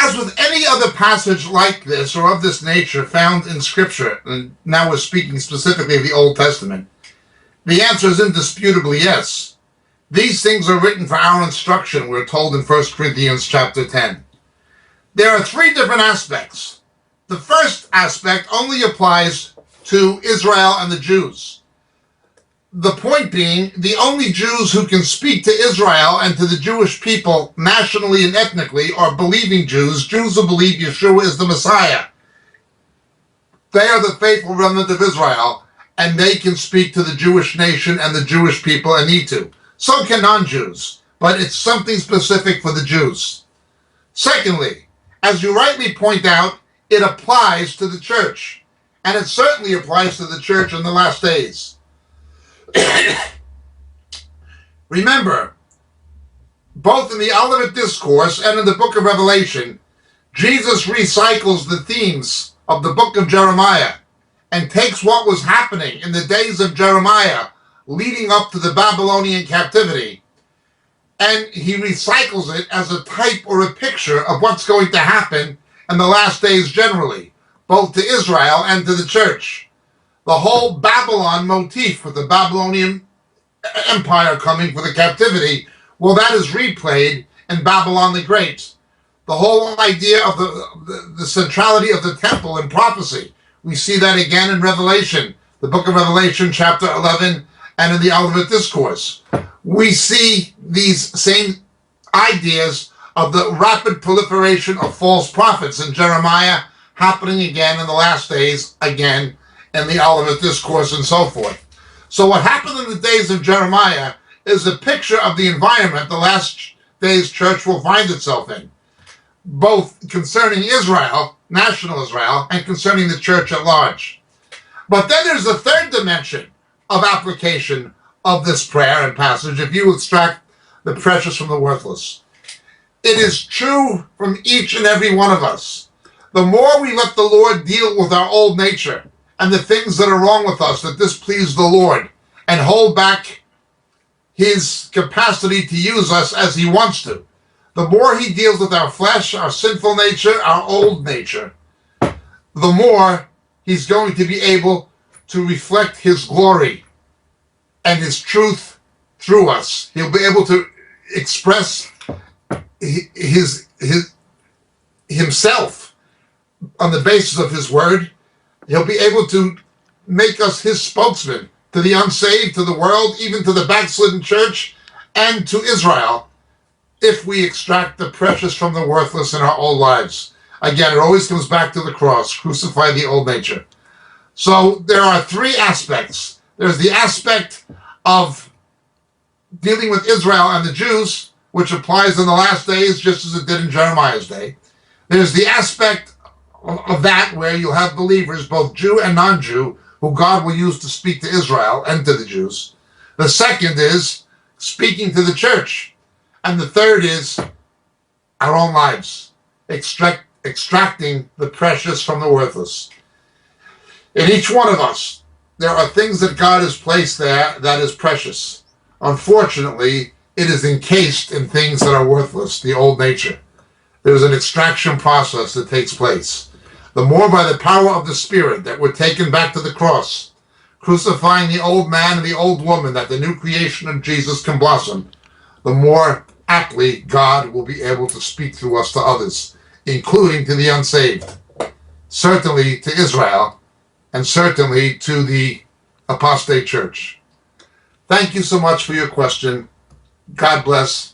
As with any other passage like this or of this nature found in Scripture, and now we're speaking specifically of the Old Testament, the answer is indisputably yes. These things are written for our instruction, we're told in 1 Corinthians chapter 10. There are three different aspects. The first aspect only applies to Israel and the Jews. The point being, the only Jews who can speak to Israel and to the Jewish people nationally and ethnically are believing Jews who believe Yeshua is the Messiah. They are the faithful remnant of Israel, and they can speak to the Jewish nation and the Jewish people and need to. So can non-Jews, but it's something specific for the Jews. Secondly, as you rightly point out, it applies to the church, and it certainly applies to the church in the last days. Remember, both in the Olivet Discourse and in the book of Revelation, Jesus recycles the themes of the book of Jeremiah and takes what was happening in the days of Jeremiah leading up to the Babylonian captivity, and he recycles it as a type or a picture of what's going to happen in the last days generally, both to Israel and to the church. The whole Babylon motif with the Babylonian Empire coming for the captivity, well, that is replayed in Babylon the Great. The whole idea of the centrality of the temple in prophecy, we see that again in Revelation, the book of Revelation, chapter 11, and in the Olivet Discourse. We see these same ideas of the rapid proliferation of false prophets in Jeremiah happening again in the last days, again in the Olivet Discourse and so forth. So what happened in the days of Jeremiah is a picture of the environment the last days church will find itself in, both concerning Israel, national Israel, and concerning the church at large. But then there's a third dimension of application of this prayer and passage if you extract the precious from the worthless. It is true from each and every one of us. The more we let the Lord deal with our old nature and the things that are wrong with us that displease the Lord and hold back his capacity to use us as he wants to, the more he deals with our flesh, our sinful nature, our old nature, the more he's going to be able to reflect his glory and his truth through us. He'll be able to express himself on the basis of his word. He'll be able to make us his spokesman to the unsaved, to the world, even to the backslidden church, and to Israel, if we extract the precious from the worthless in our old lives. Again, it always comes back to the cross, crucify the old nature. So there are three aspects. There's the aspect of dealing with Israel and the Jews, which applies in the last days just as it did in Jeremiah's day. There's the aspect of that where you'll have believers, both Jew and non-Jew, who God will use to speak to Israel and to the Jews. The second is speaking to the church. And the third is our own lives, extracting the precious from the worthless. In each one of us, there are things that God has placed there that is precious. Unfortunately, it is encased in things that are worthless, the old nature. There's an extraction process that takes place. The more by the power of the Spirit that we're taken back to the cross, crucifying the old man and the old woman, that the new creation of Jesus can blossom, the more aptly God will be able to speak through us to others, including to the unsaved, certainly to Israel, and certainly to the apostate church. Thank you so much for your question. God bless.